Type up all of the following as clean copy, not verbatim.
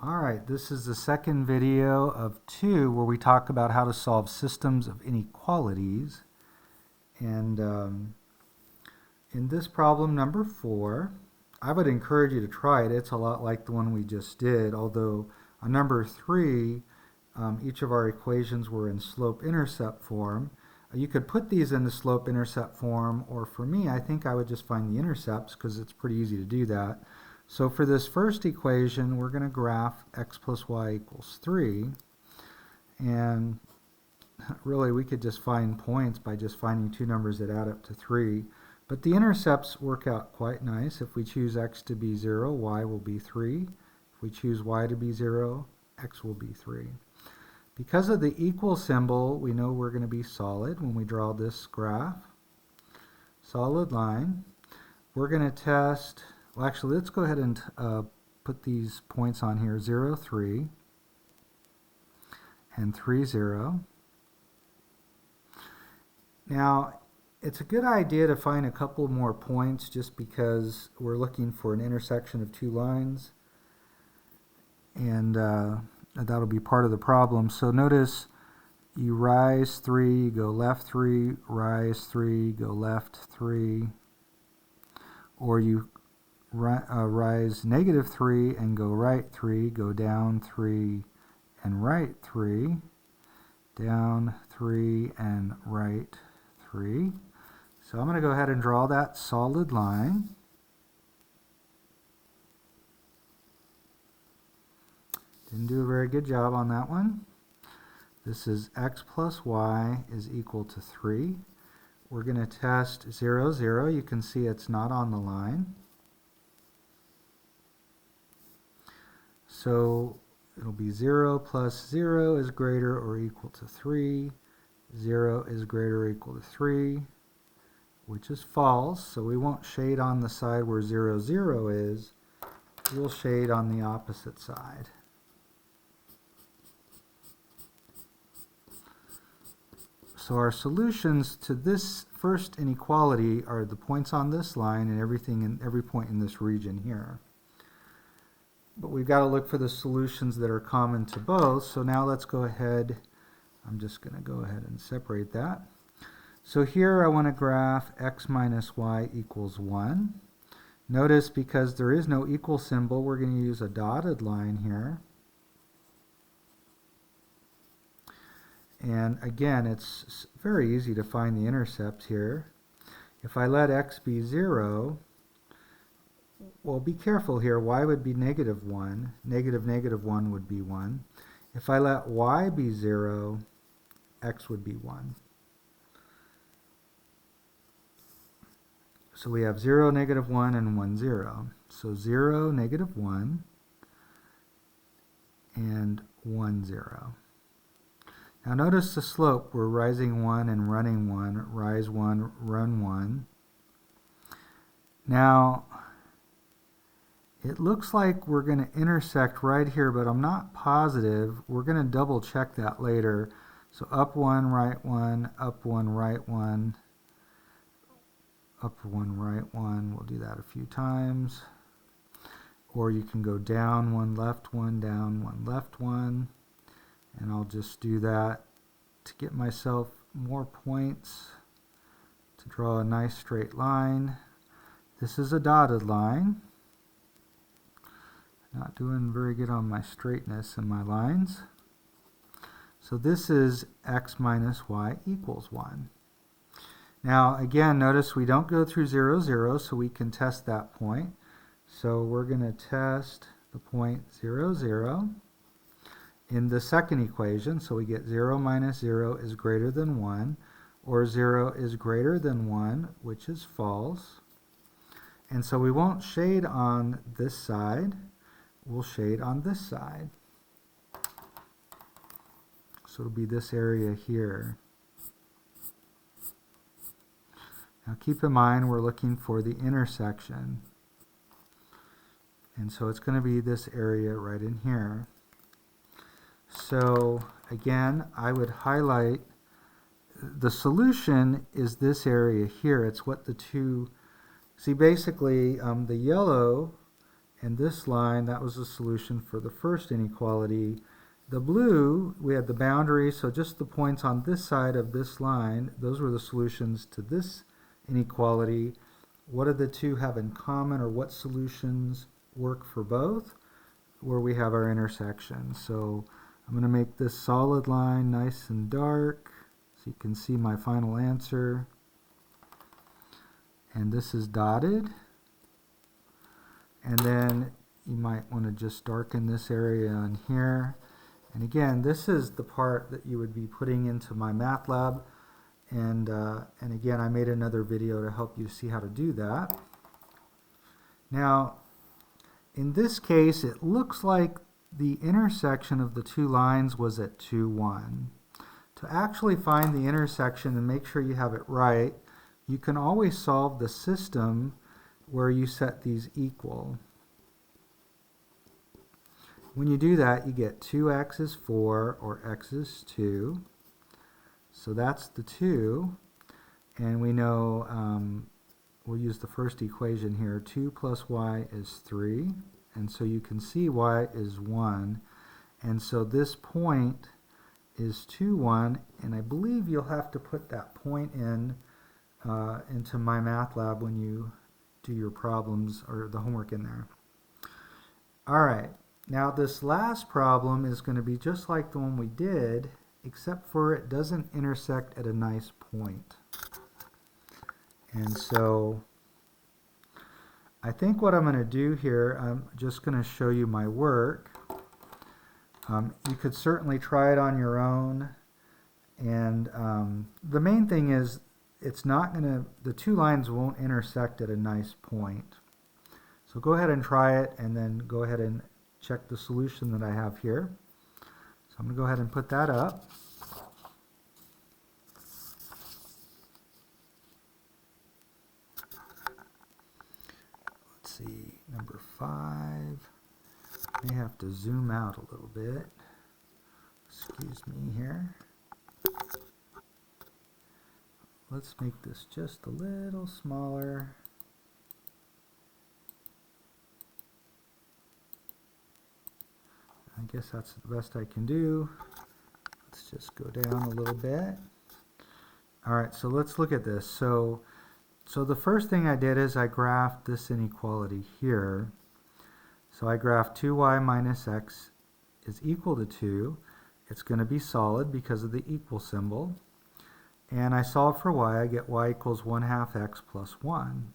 Alright, this is the second video of two where we talk about how to solve systems of inequalities. And in this problem number 4, I would encourage you to try it. It's a lot like the one we just did, although on number 3, each of our equations were in slope-intercept form. You could put these in the slope-intercept form, or for me, I think I would just find the intercepts because it's pretty easy to do that. So for this first equation, we're going to graph x plus y equals 3. And really, we could just find points by just finding two numbers that add up to 3. But the intercepts work out quite nice. If we choose x to be 0, y will be 3. If we choose y to be 0, x will be 3. Because of the equal symbol, we know we're going to be solid when we draw this graph. Solid line. We're going to test... Well, actually, let's go ahead and put these points on here, 0, 3, and 3, 0. Now, it's a good idea to find a couple more points just because we're looking for an intersection of two lines, and that'll be part of the problem. So notice you rise 3, go left 3, rise 3, go left 3, or you rise negative 3 and go right 3, go down 3 and right 3, down 3 and right 3. So I'm going to go ahead and draw that solid line. Didn't do a very good job on that one. This is x plus y is equal to 3. We're going to test 0, 0. You can see it's not on the line. So it'll be 0 plus 0 is greater or equal to 3. 0 is greater or equal to 3, which is false. So we won't shade on the side where 0, 0 is. We'll shade on the opposite side. So our solutions to this first inequality are the points on this line and every point in this region here. But we've got to look for the solutions that are common to both. So now let's go ahead. I'm just going to go ahead and separate that. So here I want to graph x minus y equals 1. Notice because there is no equal symbol, we're going to use a dotted line here. And again, it's very easy to find the intercepts here. If I let x be 0, well, be careful here. Y would be negative 1. Negative, negative 1 would be 1. If I let y be 0, x would be 1. So we have 0, negative 1, and 1, 0. So 0, negative 1, and 1, 0. Now notice the slope. We're rising 1 and running 1. Rise 1, run 1. Now, it looks like we're going to intersect right here, but I'm not positive. We're going to double check that later. So up 1, right 1, up 1, right 1, up 1, right 1. We'll do that a few times. Or you can go down 1, left 1, down 1, left 1. And I'll just do that to get myself more points to draw a nice straight line. This is a dotted line. Not doing very good on my straightness in my lines. So this is x minus y equals 1. Now again, notice we don't go through 0, 0, so we can test that point. So we're going to test the point 0, 0 in the second equation. So we get 0 minus 0 is greater than 1, or 0 is greater than 1, which is false. And so we won't shade on this side. We'll shade on this side. So it'll be this area here. Now keep in mind we're looking for the intersection. And so it's going to be this area right in here. So again, I would highlight the solution is this area here. It's what the two... See, basically the yellow And this line, that was the solution for the first inequality. The blue, we had the boundary, so just the points on this side of this line, those were the solutions to this inequality. What do the two have in common, or what solutions work for both? Where we have our intersection. So I'm going to make this solid line nice and dark so you can see my final answer. And this is dotted. And then you might want to just darken this area on here. And again, this is the part that you would be putting into my math lab. And again, I made another video to help you see how to do that. Now, in this case, it looks like the intersection of the two lines was at 2, 1. To actually find the intersection and make sure you have it right, you can always solve the system where you set these equal. When you do that, you get 2x is 4, or x is 2. So that's the 2. And we know we'll use the first equation here. 2 plus y is 3. And so you can see y is 1. And so this point is 2, 1. And I believe you'll have to put that point in into my math lab when you do your problems or the homework in there. All right. Now this last problem is going to be just like the one we did, except for it doesn't intersect at a nice point. And so I think what I'm going to do here, I'm just going to show you my work. You could certainly try it on your own. And the main thing is it's not going to, the two lines won't intersect at a nice point. So go ahead and try it, and then go ahead and check the solution that I have here. So I'm going to go ahead and put that up. Let's see, number 5. May have to zoom out a little bit. Excuse me here. Let's make this just a little smaller. I guess that's the best I can do. Let's just go down a little bit. All right, so let's look at this. So the first thing I did is I graphed this inequality here. So I graphed 2y minus x is equal to 2. It's going to be solid because of the equal symbol. And I solve for y. I get y equals 1/2 x plus 1.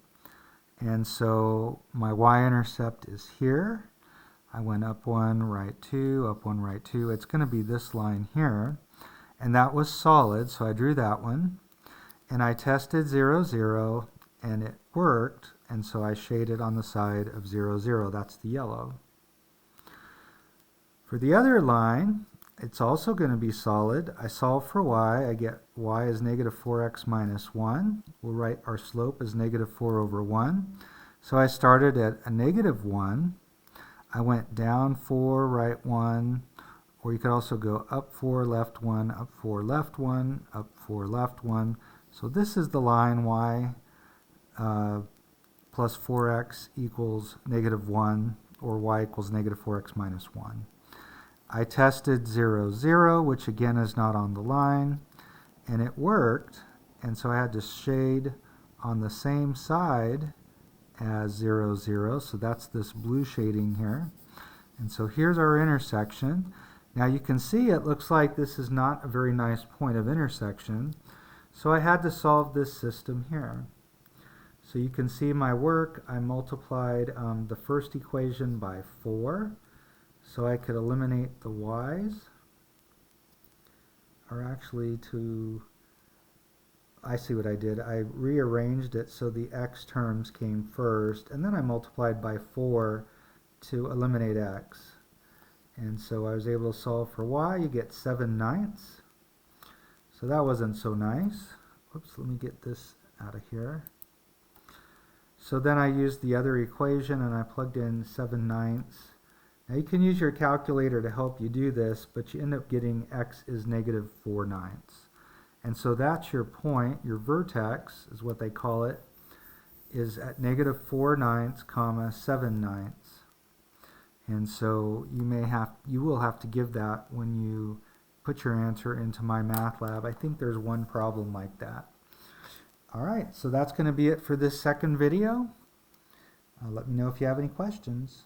And so my y-intercept is here. I went up 1, right 2, up 1, right 2. It's going to be this line here. And that was solid, so I drew that one. And I tested 0, 0, and it worked. And so I shaded on the side of 0, 0. That's the yellow. For the other line, it's also going to be solid. I solve for y. I get y is negative 4x minus 1. We'll write our slope as negative 4 over 1. So I started at a negative 1. I went down 4, right 1, or you could also go up 4, left 1, up 4, left 1, up 4, left 1. So this is the line y plus 4x equals negative 1, or y equals negative 4x minus 1. I tested 0, 0, which again is not on the line, and it worked, and so I had to shade on the same side as 0, 0, so that's this blue shading here. And so here's our intersection. Now you can see it looks like this is not a very nice point of intersection, so I had to solve this system here. So you can see my work. I multiplied the first equation by 4, so I could eliminate the y's, or actually I see what I did. I rearranged it so the x terms came first, and then I multiplied by 4 to eliminate x. And so I was able to solve for y. You get 7/9. So that wasn't so nice. Whoops, let me get this out of here. So then I used the other equation and I plugged in 7/9. Now you can use your calculator to help you do this, but you end up getting x is negative 4/9. And so that's your point. Your vertex is what they call it, is at negative 4/9, comma 7/9. And so you will have to give that when you put your answer into my math lab. I think there's one problem like that. All right, so that's going to be it for this second video. Let me know if you have any questions.